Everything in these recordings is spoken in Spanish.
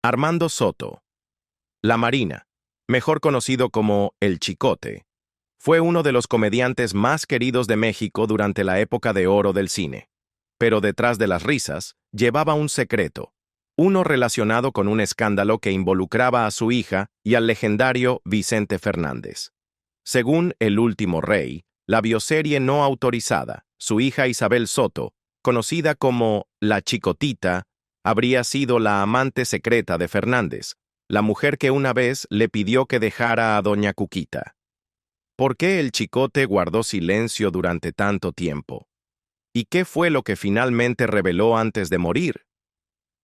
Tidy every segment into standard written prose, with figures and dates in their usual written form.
Armando Soto, La Marina, mejor conocido como El Chicote, fue uno de los comediantes más queridos de México durante la época de oro del cine. Pero detrás de las risas, llevaba un secreto, uno relacionado con un escándalo que involucraba a su hija y al legendario Vicente Fernández. Según El Último Rey, la bioserie no autorizada, su hija Isabel Soto, conocida como La Chicotita, habría sido la amante secreta de Fernández, la mujer que una vez le pidió que dejara a doña Cuquita. ¿Por qué el Chicote guardó silencio durante tanto tiempo? ¿Y qué fue lo que finalmente reveló antes de morir?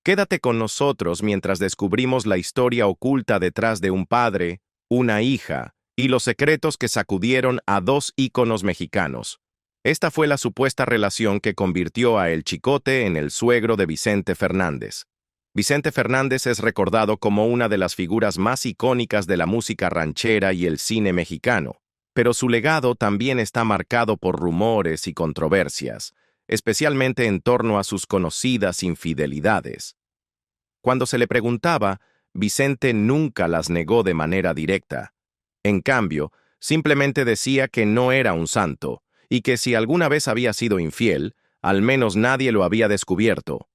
Quédate con nosotros mientras descubrimos la historia oculta detrás de un padre, una hija, y los secretos que sacudieron a dos íconos mexicanos. Esta fue la supuesta relación que convirtió a El Chicote en el suegro de Vicente Fernández. Vicente Fernández es recordado como una de las figuras más icónicas de la música ranchera y el cine mexicano, pero su legado también está marcado por rumores y controversias, especialmente en torno a sus conocidas infidelidades. Cuando se le preguntaba, Vicente nunca las negó de manera directa. En cambio, simplemente decía que no era un santo, y que si alguna vez había sido infiel, al menos nadie lo había descubierto.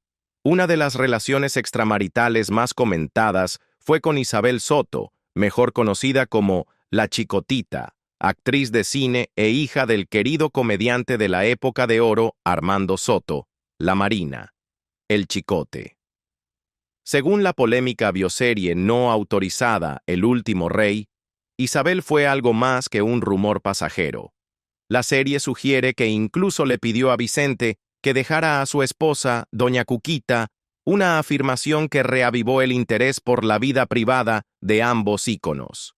Una de las relaciones extramaritales más comentadas fue con Isabel Soto, mejor conocida como La Chicotita, actriz de cine e hija del querido comediante de la época de oro Armando Soto, La Marina, El Chicote. Según la polémica bioserie no autorizada El Último Rey, Isabel fue algo más que un rumor pasajero. La serie sugiere que incluso le pidió a Vicente que dejara a su esposa, doña Cuquita, una afirmación que reavivó el interés por la vida privada de ambos íconos.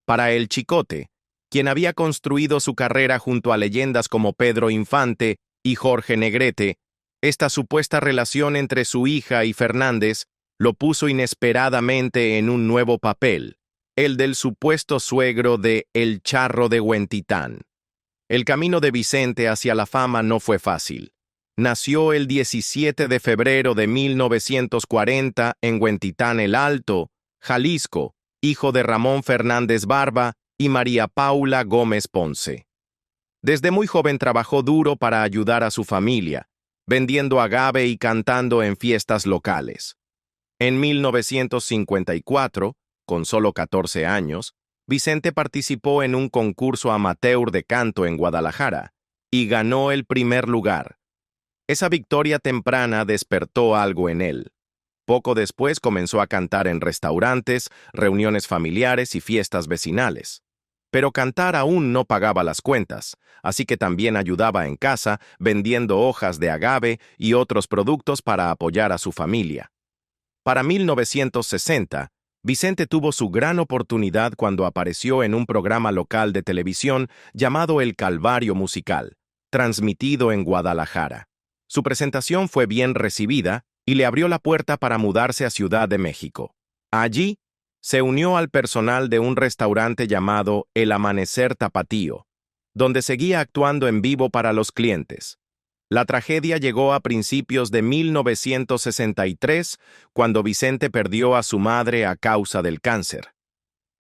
Para El Chicote, quien había construido su carrera junto a leyendas como Pedro Infante y Jorge Negrete, esta supuesta relación entre su hija y Fernández lo puso inesperadamente en un nuevo papel, el del supuesto suegro de El Charro de Huentitán. El camino de Vicente hacia la fama no fue fácil. Nació el 17 de febrero de 1940 en Huentitán el Alto, Jalisco, hijo de Ramón Fernández Barba y María Paula Gómez Ponce. Desde muy joven trabajó duro para ayudar a su familia, vendiendo agave y cantando en fiestas locales. En 1954, con solo 14 años, Vicente participó en un concurso amateur de canto en Guadalajara y ganó el primer lugar. Esa victoria temprana despertó algo en él. Poco después comenzó a cantar en restaurantes, reuniones familiares y fiestas vecinales. Pero cantar aún no pagaba las cuentas, así que también ayudaba en casa vendiendo hojas de agave y otros productos para apoyar a su familia. Para 1960, Vicente tuvo su gran oportunidad cuando apareció en un programa local de televisión llamado El Calvario Musical, transmitido en Guadalajara. Su presentación fue bien recibida y le abrió la puerta para mudarse a Ciudad de México. Allí, se unió al personal de un restaurante llamado El Amanecer Tapatío, donde seguía actuando en vivo para los clientes. La tragedia llegó a principios de 1963, cuando Vicente perdió a su madre a causa del cáncer.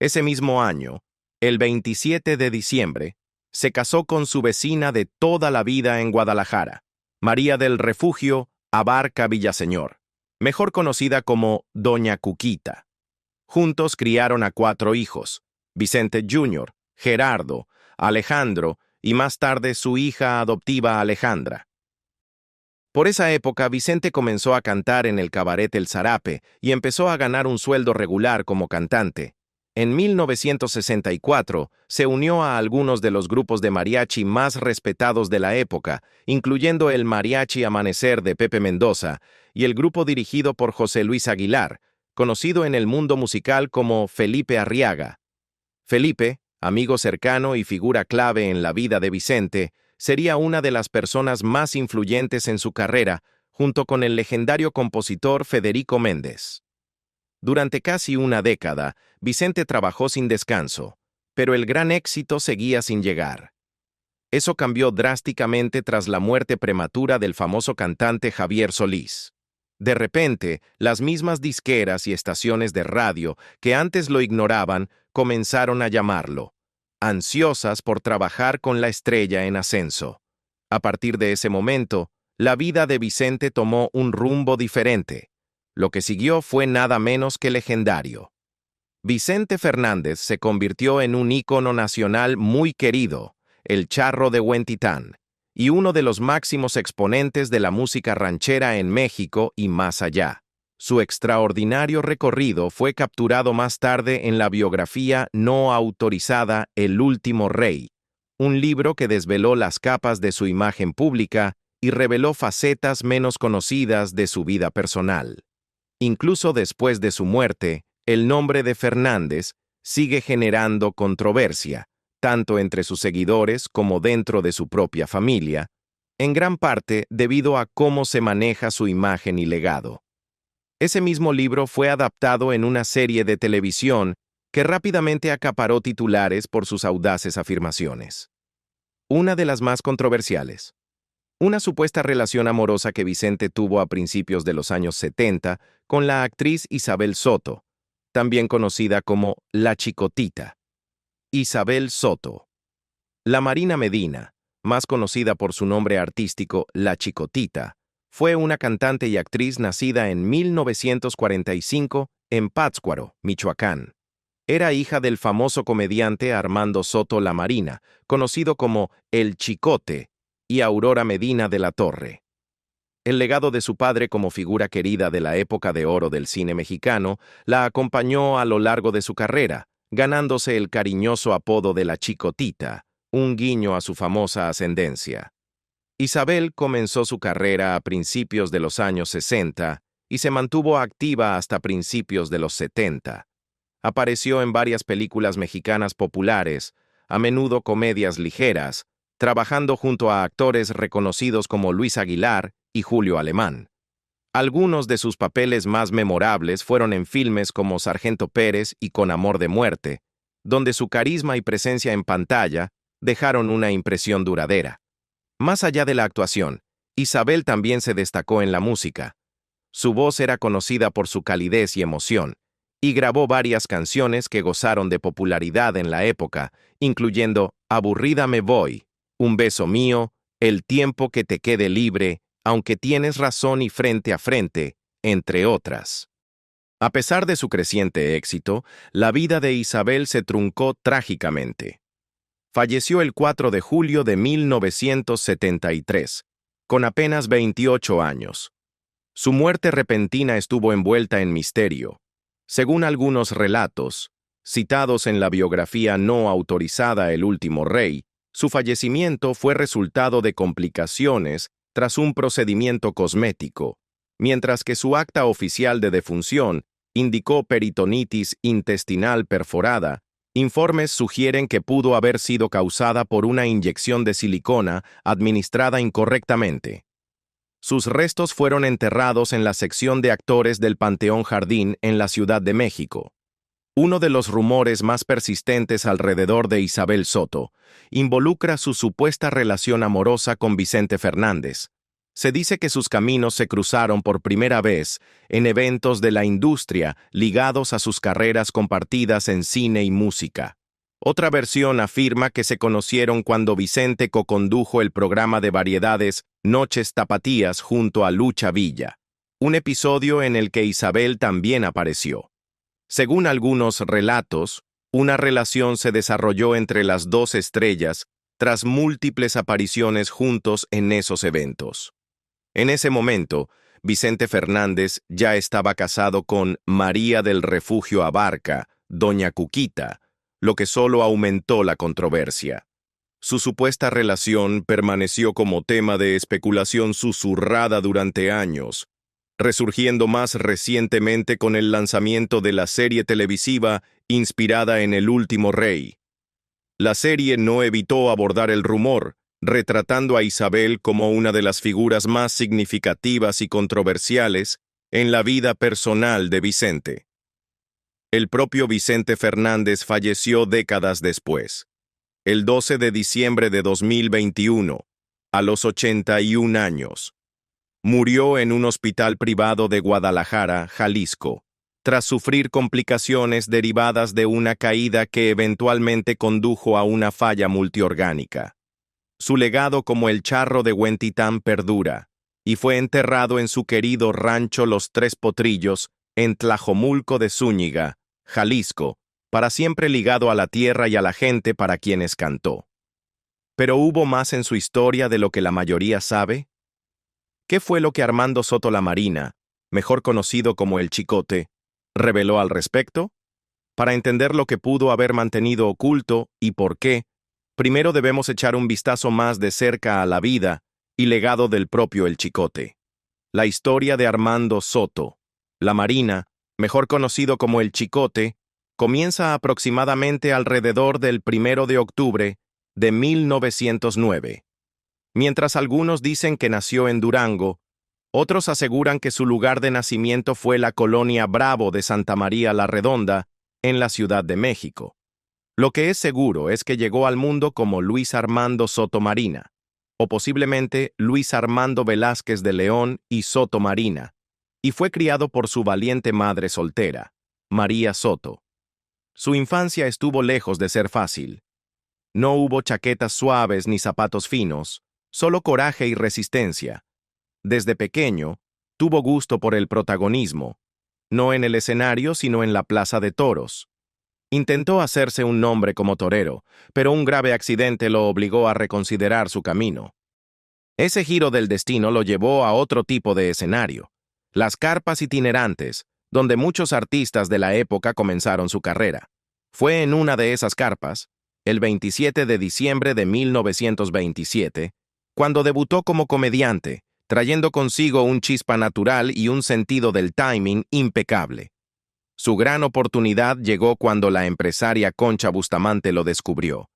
Ese mismo año, el 27 de diciembre, se casó con su vecina de toda la vida en Guadalajara, María del Refugio Abarca Villaseñor, mejor conocida como Doña Cuquita. Juntos criaron a 4 hijos, Vicente Jr., Gerardo, Alejandro y más tarde su hija adoptiva Alejandra. Por esa época, Vicente comenzó a cantar en el cabaret El Zarape y empezó a ganar un sueldo regular como cantante. En 1964, se unió a algunos de los grupos de mariachi más respetados de la época, incluyendo el Mariachi Amanecer de Pepe Mendoza y el grupo dirigido por José Luis Aguilar, conocido en el mundo musical como Felipe Arriaga. Felipe, amigo cercano y figura clave en la vida de Vicente, sería una de las personas más influyentes en su carrera, junto con el legendario compositor Federico Méndez. Durante casi una década, Vicente trabajó sin descanso, pero el gran éxito seguía sin llegar. Eso cambió drásticamente tras la muerte prematura del famoso cantante Javier Solís. De repente, las mismas disqueras y estaciones de radio que antes lo ignoraban comenzaron a llamarlo, ansiosas por trabajar con la estrella en ascenso. A partir de ese momento, la vida de Vicente tomó un rumbo diferente. Lo que siguió fue nada menos que legendario. Vicente Fernández se convirtió en un ícono nacional muy querido, el Charro de Huentitán, y uno de los máximos exponentes de la música ranchera en México y más allá. Su extraordinario recorrido fue capturado más tarde en la biografía no autorizada El último rey, un libro que desveló las capas de su imagen pública y reveló facetas menos conocidas de su vida personal. Incluso después de su muerte, el nombre de Fernández sigue generando controversia, tanto entre sus seguidores como dentro de su propia familia, en gran parte debido a cómo se maneja su imagen y legado. Ese mismo libro fue adaptado en una serie de televisión que rápidamente acaparó titulares por sus audaces afirmaciones. Una de las más controversiales. Una supuesta relación amorosa que Vicente tuvo a principios de los años 70 con la actriz Isabel Soto, también conocida como La Chicotita. Isabel Soto. La Marina Medina, más conocida por su nombre artístico La Chicotita, fue una cantante y actriz nacida en 1945 en Pátzcuaro, Michoacán. Era hija del famoso comediante Armando Soto La Marina, conocido como El Chicote, y Aurora Medina de la Torre. El legado de su padre como figura querida de la época de oro del cine mexicano la acompañó a lo largo de su carrera, ganándose el cariñoso apodo de la Chicotita, un guiño a su famosa ascendencia. Isabel comenzó su carrera a principios de los años 60 y se mantuvo activa hasta principios de los 70. Apareció en varias películas mexicanas populares, a menudo comedias ligeras, trabajando junto a actores reconocidos como Luis Aguilar y Julio Alemán. Algunos de sus papeles más memorables fueron en filmes como Sargento Pérez y Con Amor de Muerte, donde su carisma y presencia en pantalla dejaron una impresión duradera. Más allá de la actuación, Isabel también se destacó en la música. Su voz era conocida por su calidez y emoción, y grabó varias canciones que gozaron de popularidad en la época, incluyendo Aburrida me voy, Un beso mío, El tiempo que te quede libre, Aunque tienes razón y Frente a frente, entre otras. A pesar de su creciente éxito, la vida de Isabel se truncó trágicamente. Falleció el 4 de julio de 1973, con apenas 28 años. Su muerte repentina estuvo envuelta en misterio. Según algunos relatos, citados en la biografía no autorizada El último rey, su fallecimiento fue resultado de complicaciones tras un procedimiento cosmético, mientras que su acta oficial de defunción indicó peritonitis intestinal perforada. Informes sugieren que pudo haber sido causada por una inyección de silicona administrada incorrectamente. Sus restos fueron enterrados en la sección de actores del Panteón Jardín en la Ciudad de México. Uno de los rumores más persistentes alrededor de Isabel Soto involucra su supuesta relación amorosa con Vicente Fernández. Se dice que sus caminos se cruzaron por primera vez en eventos de la industria ligados a sus carreras compartidas en cine y música. Otra versión afirma que se conocieron cuando Vicente co-condujo el programa de variedades Noches Tapatías junto a Lucha Villa, un episodio en el que Isabel también apareció. Según algunos relatos, una relación se desarrolló entre las dos estrellas tras múltiples apariciones juntos en esos eventos. En ese momento, Vicente Fernández ya estaba casado con María del Refugio Abarca, Doña Cuquita, lo que solo aumentó la controversia. Su supuesta relación permaneció como tema de especulación susurrada durante años, resurgiendo más recientemente con el lanzamiento de la serie televisiva inspirada en El último rey. La serie no evitó abordar el rumor, retratando a Isabel como una de las figuras más significativas y controversiales en la vida personal de Vicente. El propio Vicente Fernández falleció décadas después, el 12 de diciembre de 2021, a los 81 años. Murió en un hospital privado de Guadalajara, Jalisco, tras sufrir complicaciones derivadas de una caída que eventualmente condujo a una falla multiorgánica. Su legado como el charro de Huentitán perdura, y fue enterrado en su querido rancho Los Tres Potrillos, en Tlajomulco de Zúñiga, Jalisco, para siempre ligado a la tierra y a la gente para quienes cantó. ¿Pero hubo más en su historia de lo que la mayoría sabe? ¿Qué fue lo que Armando Soto La Marina, mejor conocido como El Chicote, reveló al respecto? Para entender lo que pudo haber mantenido oculto y por qué, primero debemos echar un vistazo más de cerca a la vida y legado del propio El Chicote. La historia de Armando Soto La Marina, mejor conocido como El Chicote, comienza aproximadamente alrededor del 1 de octubre de 1909. Mientras algunos dicen que nació en Durango, otros aseguran que su lugar de nacimiento fue la colonia Bravo de Santa María la Redonda, en la Ciudad de México. Lo que es seguro es que llegó al mundo como Luis Armando Soto Marina, o posiblemente Luis Armando Velázquez de León y Soto Marina, y fue criado por su valiente madre soltera, María Soto. Su infancia estuvo lejos de ser fácil. No hubo chaquetas suaves ni zapatos finos, solo coraje y resistencia. Desde pequeño, tuvo gusto por el protagonismo, no en el escenario sino en la plaza de toros. Intentó hacerse un nombre como torero, pero un grave accidente lo obligó a reconsiderar su camino. Ese giro del destino lo llevó a otro tipo de escenario, las carpas itinerantes, donde muchos artistas de la época comenzaron su carrera. Fue en una de esas carpas, el 27 de diciembre de 1927, cuando debutó como comediante, trayendo consigo un chispa natural y un sentido del timing impecable. Su gran oportunidad llegó cuando la empresaria Concha Bustamante lo descubrió.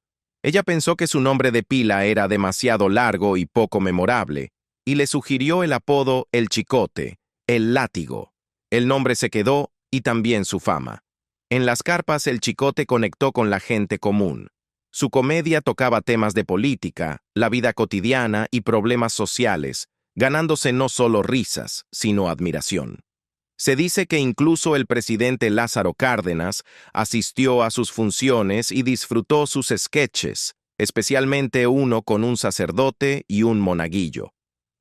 Ella pensó que su nombre de pila era demasiado largo y poco memorable, y le sugirió el apodo El Chicote, el Látigo. El nombre se quedó y también su fama. En las carpas El Chicote conectó con la gente común. Su comedia tocaba temas de política, la vida cotidiana y problemas sociales, ganándose no solo risas, sino admiración. Se dice que incluso el presidente Lázaro Cárdenas asistió a sus funciones y disfrutó sus sketches, especialmente uno con un sacerdote y un monaguillo.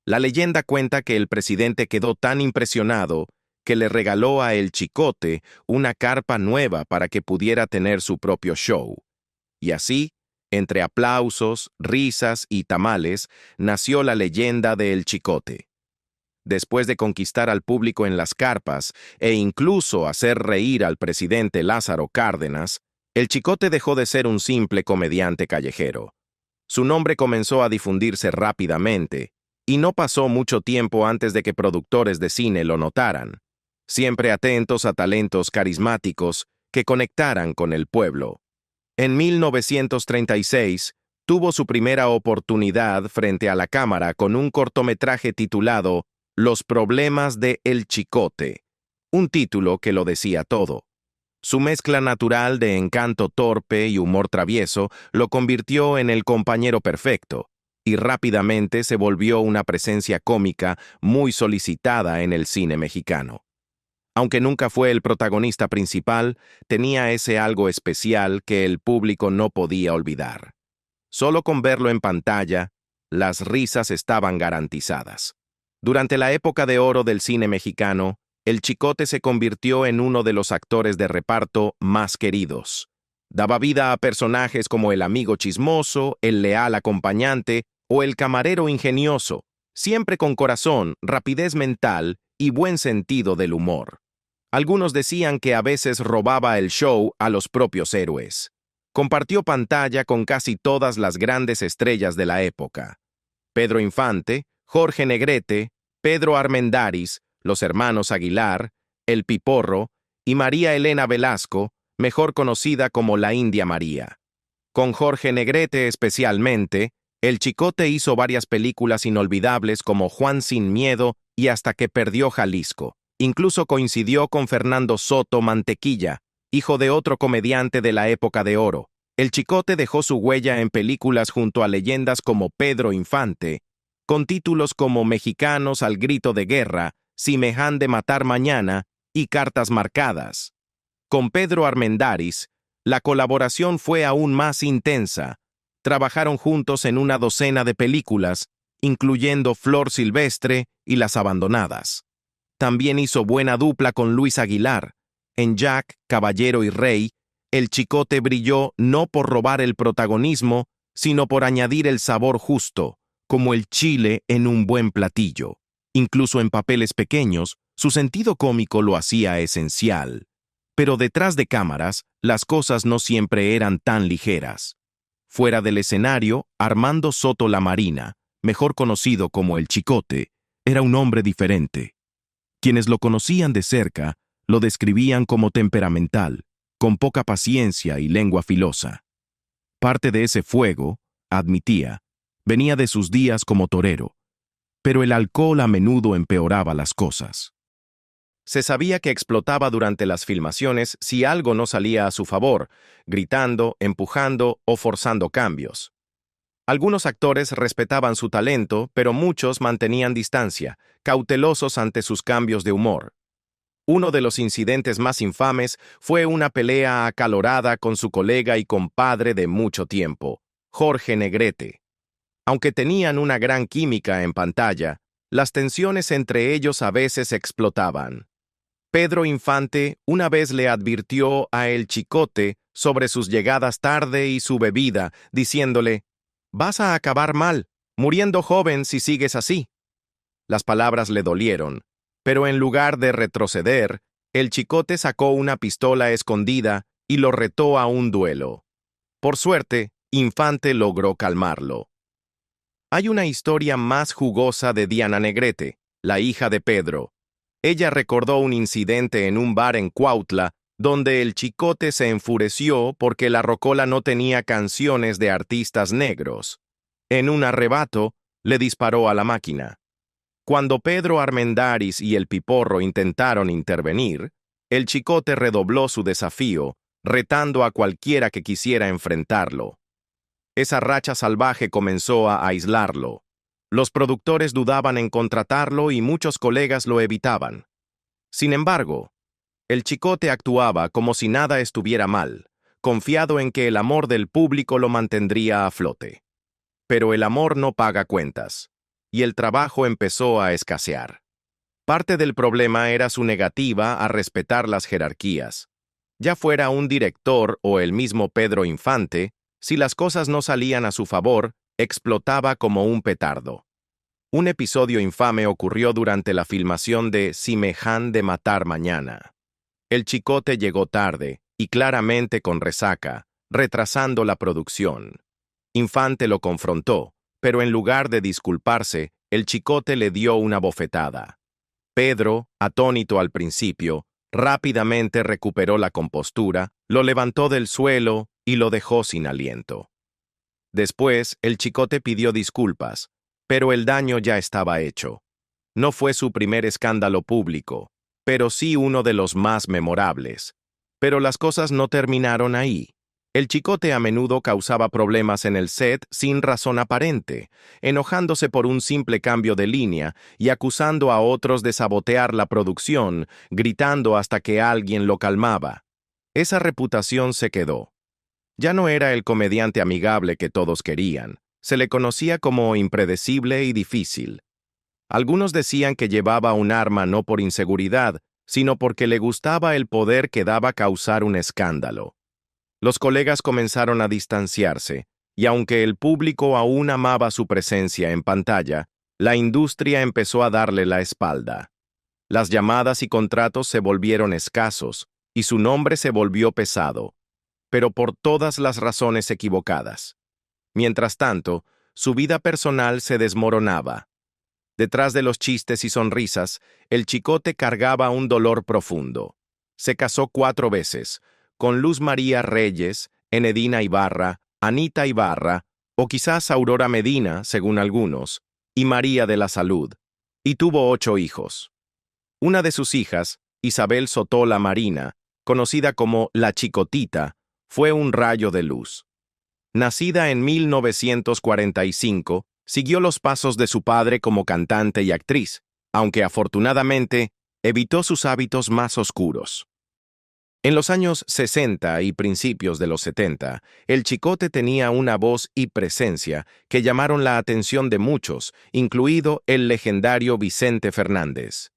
La leyenda cuenta que el presidente quedó tan impresionado que le regaló a El Chicote una carpa nueva para que pudiera tener su propio show. Y así, entre aplausos, risas y tamales, nació la leyenda de El Chicote. Después de conquistar al público en las carpas e incluso hacer reír al presidente Lázaro Cárdenas, El Chicote dejó de ser un simple comediante callejero. Su nombre comenzó a difundirse rápidamente, y no pasó mucho tiempo antes de que productores de cine lo notaran, siempre atentos a talentos carismáticos que conectaran con el pueblo. En 1936, tuvo su primera oportunidad frente a la cámara con un cortometraje titulado Los problemas de El Chicote, un título que lo decía todo. Su mezcla natural de encanto torpe y humor travieso lo convirtió en el compañero perfecto, y rápidamente se volvió una presencia cómica muy solicitada en el cine mexicano. Aunque nunca fue el protagonista principal, tenía ese algo especial que el público no podía olvidar. Solo con verlo en pantalla, las risas estaban garantizadas. Durante la época de oro del cine mexicano, El Chicote se convirtió en uno de los actores de reparto más queridos. Daba vida a personajes como el amigo chismoso, el leal acompañante o el camarero ingenioso, siempre con corazón, rapidez mental y buen sentido del humor. Algunos decían que a veces robaba el show a los propios héroes. Compartió pantalla con casi todas las grandes estrellas de la época. Pedro Infante, Jorge Negrete, Pedro Armendáriz, los hermanos Aguilar, El Piporro y María Elena Velasco, mejor conocida como la India María. Con Jorge Negrete especialmente, El Chicote hizo varias películas inolvidables como Juan sin Miedo y Hasta que perdió Jalisco. Incluso coincidió con Fernando Soto Mantequilla, hijo de otro comediante de la época de oro. El Chicote dejó su huella en películas junto a leyendas como Pedro Infante, con títulos como Mexicanos al grito de guerra, Si me han de matar mañana y Cartas marcadas. Con Pedro Armendáriz, la colaboración fue aún más intensa. Trabajaron juntos en una docena de películas, incluyendo Flor Silvestre y Las Abandonadas. También hizo buena dupla con Luis Aguilar. En Jack, Caballero y Rey, el Chicote brilló no por robar el protagonismo, sino por añadir el sabor justo, como el chile en un buen platillo. Incluso en papeles pequeños, su sentido cómico lo hacía esencial. Pero detrás de cámaras, las cosas no siempre eran tan ligeras. Fuera del escenario, Armando Soto Lamarina, mejor conocido como el Chicote, era un hombre diferente. Quienes lo conocían de cerca lo describían como temperamental, con poca paciencia y lengua filosa. Parte de ese fuego, admitía, venía de sus días como torero, pero el alcohol a menudo empeoraba las cosas. Se sabía que explotaba durante las filmaciones si algo no salía a su favor, gritando, empujando o forzando cambios. Algunos actores respetaban su talento, pero muchos mantenían distancia, cautelosos ante sus cambios de humor. Uno de los incidentes más infames fue una pelea acalorada con su colega y compadre de mucho tiempo, Jorge Negrete. Aunque tenían una gran química en pantalla, las tensiones entre ellos a veces explotaban. Pedro Infante una vez le advirtió a El Chicote sobre sus llegadas tarde y su bebida, diciéndole: «Vas a acabar mal, muriendo joven si sigues así». Las palabras le dolieron, pero en lugar de retroceder, El Chicote sacó una pistola escondida y lo retó a un duelo. Por suerte, Infante logró calmarlo. Hay una historia más jugosa de Diana Negrete, la hija de Pedro. Ella recordó un incidente en un bar en Cuautla, donde el Chicote se enfureció porque la rocola no tenía canciones de artistas negros. En un arrebato, le disparó a la máquina. Cuando Pedro Armendáriz y el Piporro intentaron intervenir, el Chicote redobló su desafío, retando a cualquiera que quisiera enfrentarlo. Esa racha salvaje comenzó a aislarlo. Los productores dudaban en contratarlo y muchos colegas lo evitaban. Sin embargo, el Chicote actuaba como si nada estuviera mal, confiado en que el amor del público lo mantendría a flote. Pero el amor no paga cuentas, y el trabajo empezó a escasear. Parte del problema era su negativa a respetar las jerarquías. Ya fuera un director o el mismo Pedro Infante, si las cosas no salían a su favor, explotaba como un petardo. Un episodio infame ocurrió durante la filmación de Si me han de matar mañana. El Chicote llegó tarde, y claramente con resaca, retrasando la producción. Infante lo confrontó, pero en lugar de disculparse, el Chicote le dio una bofetada. Pedro, atónito al principio, rápidamente recuperó la compostura, lo levantó del suelo y lo dejó sin aliento. Después, el Chicote pidió disculpas, pero el daño ya estaba hecho. No fue su primer escándalo público, pero sí uno de los más memorables. Pero las cosas no terminaron ahí. El Chicote a menudo causaba problemas en el set sin razón aparente, enojándose por un simple cambio de línea y acusando a otros de sabotear la producción, gritando hasta que alguien lo calmaba. Esa reputación se quedó. Ya no era el comediante amigable que todos querían. Se le conocía como impredecible y difícil. Algunos decían que llevaba un arma no por inseguridad, sino porque le gustaba el poder que daba causar un escándalo. Los colegas comenzaron a distanciarse, y aunque el público aún amaba su presencia en pantalla, la industria empezó a darle la espalda. Las llamadas y contratos se volvieron escasos, y su nombre se volvió pesado, pero por todas las razones equivocadas. Mientras tanto, su vida personal se desmoronaba. Detrás de los chistes y sonrisas, el Chicote cargaba un dolor profundo. Se casó 4 veces, con Luz María Reyes, Enedina Ibarra, Anita Ibarra, o quizás Aurora Medina, según algunos, y María de la Salud, y tuvo 8 hijos. Una de sus hijas, Isabel Sotó Lamarina, conocida como La Chicotita, fue un rayo de luz. Nacida en 1945, Siguió los pasos de su padre como cantante y actriz, aunque afortunadamente evitó sus hábitos más oscuros. En los años 60 y principios de los 70, el Chicote tenía una voz y presencia que llamaron la atención de muchos, incluido el legendario Vicente Fernández.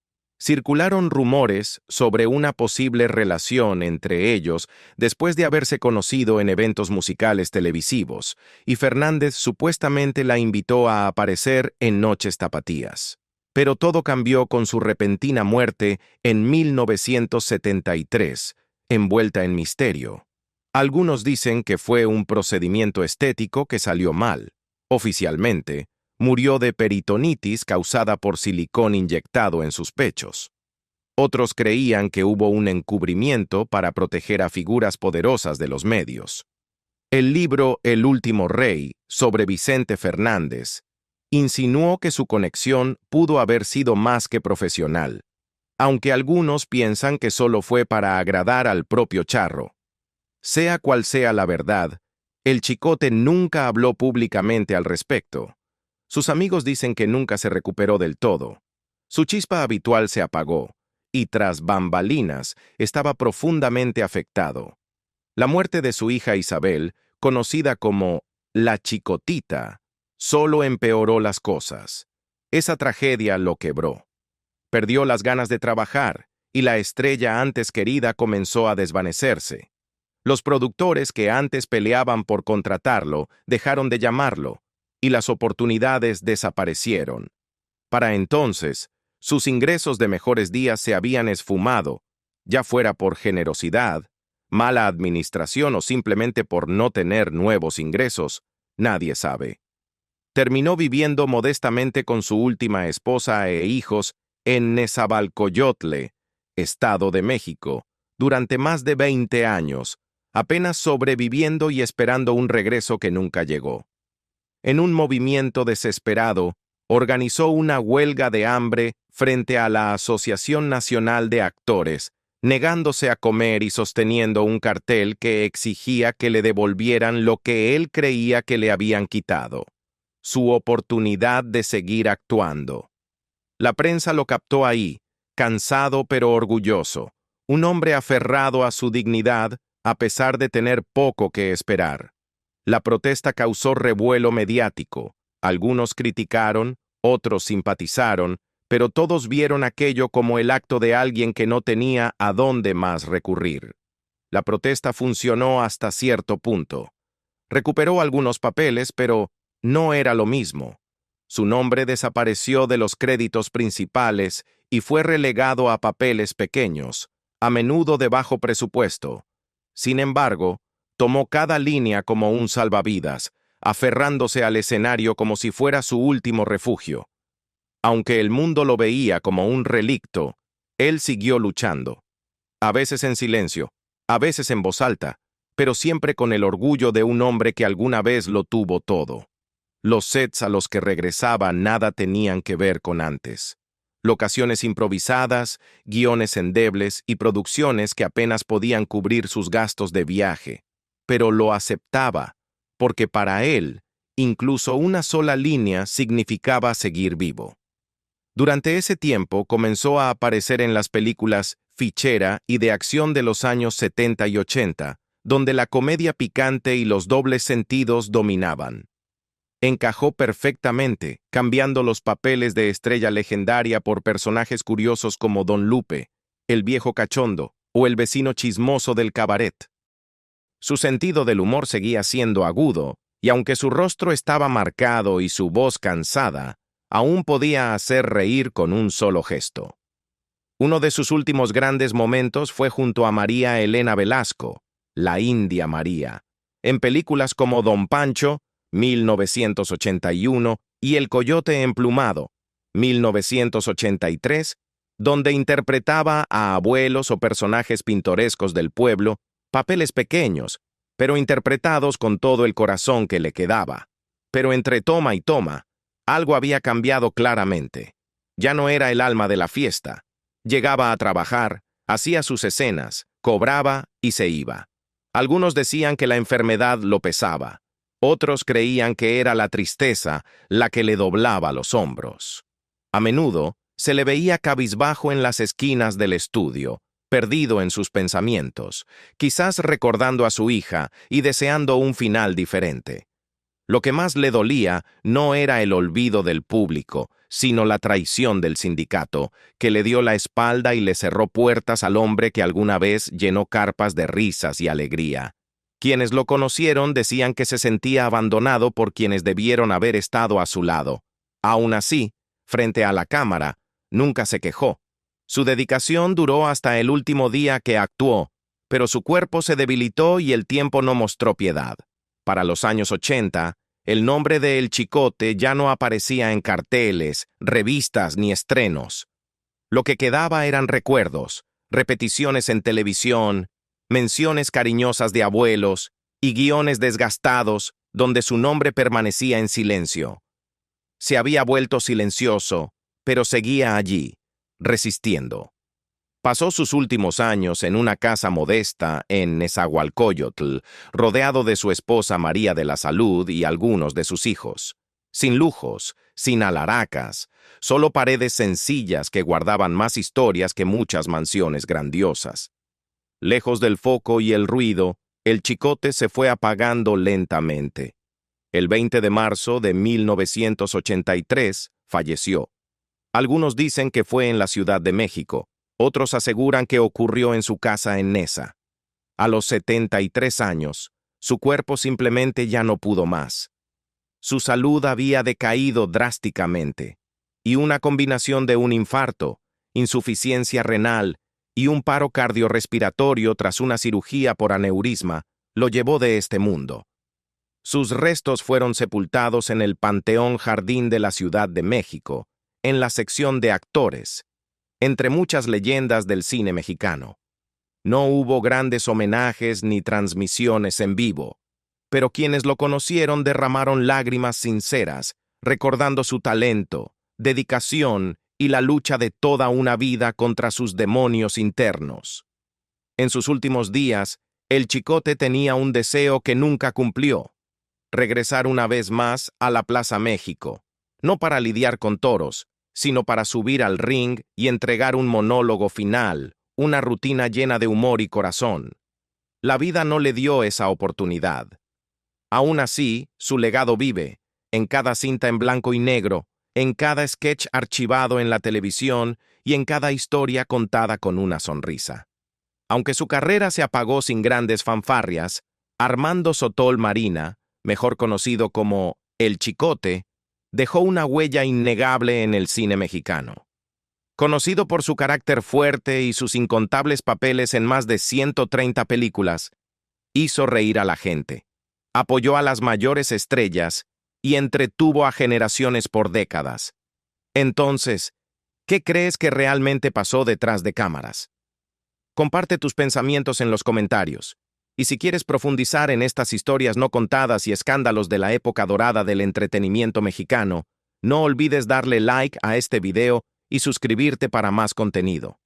Circularon rumores sobre una posible relación entre ellos después de haberse conocido en eventos musicales televisivos, y Fernández supuestamente la invitó a aparecer en Noches Tapatías. Pero todo cambió con su repentina muerte en 1973, envuelta en misterio. Algunos dicen que fue un procedimiento estético que salió mal. Oficialmente, murió de peritonitis causada por silicón inyectado en sus pechos. Otros creían que hubo un encubrimiento para proteger a figuras poderosas de los medios. El libro El último rey, sobre Vicente Fernández, insinuó que su conexión pudo haber sido más que profesional, aunque algunos piensan que solo fue para agradar al propio Charro. Sea cual sea la verdad, el Chicote nunca habló públicamente al respecto. Sus amigos dicen que nunca se recuperó del todo. Su chispa habitual se apagó, y tras bambalinas estaba profundamente afectado. La muerte de su hija Isabel, conocida como la Chicotita, solo empeoró las cosas. Esa tragedia lo quebró. Perdió las ganas de trabajar, y la estrella antes querida comenzó a desvanecerse. Los productores que antes peleaban por contratarlo dejaron de llamarlo, y las oportunidades desaparecieron. Para entonces, sus ingresos de mejores días se habían esfumado, ya fuera por generosidad, mala administración o simplemente por no tener nuevos ingresos, nadie sabe. Terminó viviendo modestamente con su última esposa e hijos en Nezahualcóyotl, Estado de México, durante más de 20 años, apenas sobreviviendo y esperando un regreso que nunca llegó. En un movimiento desesperado, organizó una huelga de hambre frente a la Asociación Nacional de Actores, negándose a comer y sosteniendo un cartel que exigía que le devolvieran lo que él creía que le habían quitado: su oportunidad de seguir actuando. La prensa lo captó ahí, cansado pero orgulloso, un hombre aferrado a su dignidad a pesar de tener poco que esperar. La protesta causó revuelo mediático. Algunos criticaron, otros simpatizaron, pero todos vieron aquello como el acto de alguien que no tenía a dónde más recurrir. La protesta funcionó hasta cierto punto. Recuperó algunos papeles, pero no era lo mismo. Su nombre desapareció de los créditos principales y fue relegado a papeles pequeños, a menudo de bajo presupuesto. Sin embargo, tomó cada línea como un salvavidas, aferrándose al escenario como si fuera su último refugio. Aunque el mundo lo veía como un relicto, él siguió luchando. A veces en silencio, a veces en voz alta, pero siempre con el orgullo de un hombre que alguna vez lo tuvo todo. Los sets a los que regresaba nada tenían que ver con antes. Locaciones improvisadas, guiones endebles y producciones que apenas podían cubrir sus gastos de viaje. Pero lo aceptaba, porque para él, incluso una sola línea significaba seguir vivo. Durante ese tiempo comenzó a aparecer en las películas fichera y de acción de los años 70 y 80, donde la comedia picante y los dobles sentidos dominaban. Encajó perfectamente, cambiando los papeles de estrella legendaria por personajes curiosos como Don Lupe, el viejo cachondo o el vecino chismoso del cabaret. Su sentido del humor seguía siendo agudo, y aunque su rostro estaba marcado y su voz cansada, aún podía hacer reír con un solo gesto. Uno de sus últimos grandes momentos fue junto a María Elena Velasco, la India María, en películas como Don Pancho, 1981, y El Coyote Emplumado, 1983, donde interpretaba a abuelos o personajes pintorescos del pueblo, papeles pequeños, pero interpretados con todo el corazón que le quedaba. Pero entre toma y toma, algo había cambiado claramente. Ya no era el alma de la fiesta. Llegaba a trabajar, hacía sus escenas, cobraba y se iba. Algunos decían que la enfermedad lo pesaba. Otros creían que era la tristeza la que le doblaba los hombros. A menudo se le veía cabizbajo en las esquinas del estudio, perdido en sus pensamientos, quizás recordando a su hija y deseando un final diferente. Lo que más le dolía no era el olvido del público, sino la traición del sindicato, que le dio la espalda y le cerró puertas al hombre que alguna vez llenó carpas de risas y alegría. Quienes lo conocieron decían que se sentía abandonado por quienes debieron haber estado a su lado. Aún así, frente a la cámara, nunca se quejó. Su dedicación duró hasta el último día que actuó, pero su cuerpo se debilitó y el tiempo no mostró piedad. Para los años 80, el nombre de El Chicote ya no aparecía en carteles, revistas ni estrenos. Lo que quedaba eran recuerdos, repeticiones en televisión, menciones cariñosas de abuelos y guiones desgastados donde su nombre permanecía en silencio. Se había vuelto silencioso, pero seguía allí, resistiendo. Pasó sus últimos años en una casa modesta en Nezahualcóyotl, rodeado de su esposa María de la Salud y algunos de sus hijos. Sin lujos, sin alaracas, solo paredes sencillas que guardaban más historias que muchas mansiones grandiosas. Lejos del foco y el ruido, el Chicote se fue apagando lentamente. El 20 de marzo de 1983 falleció. Algunos dicen que fue en la Ciudad de México. Otros aseguran que ocurrió en su casa en Neza. A los 73 años, su cuerpo simplemente ya no pudo más. Su salud había decaído drásticamente, y una combinación de un infarto, insuficiencia renal y un paro cardiorrespiratorio tras una cirugía por aneurisma lo llevó de este mundo. Sus restos fueron sepultados en el Panteón Jardín de la Ciudad de México, en la sección de actores, entre muchas leyendas del cine mexicano. No hubo grandes homenajes ni transmisiones en vivo, pero quienes lo conocieron derramaron lágrimas sinceras, recordando su talento, dedicación y la lucha de toda una vida contra sus demonios internos. En sus últimos días, el Chicote tenía un deseo que nunca cumplió: regresar una vez más a la Plaza México, no para lidiar con toros, sino para subir al ring y entregar un monólogo final, una rutina llena de humor y corazón. La vida no le dio esa oportunidad. Aún así, su legado vive, en cada cinta en blanco y negro, en cada sketch archivado en la televisión y en cada historia contada con una sonrisa. Aunque su carrera se apagó sin grandes fanfarrias, Armando Sotol Marina, mejor conocido como El Chicote, dejó una huella innegable en el cine mexicano. Conocido por su carácter fuerte y sus incontables papeles en más de 130 películas, hizo reír a la gente, apoyó a las mayores estrellas y entretuvo a generaciones por décadas. Entonces, ¿qué crees que realmente pasó detrás de cámaras? Comparte tus pensamientos en los comentarios. Y si quieres profundizar en estas historias no contadas y escándalos de la época dorada del entretenimiento mexicano, no olvides darle like a este video y suscribirte para más contenido.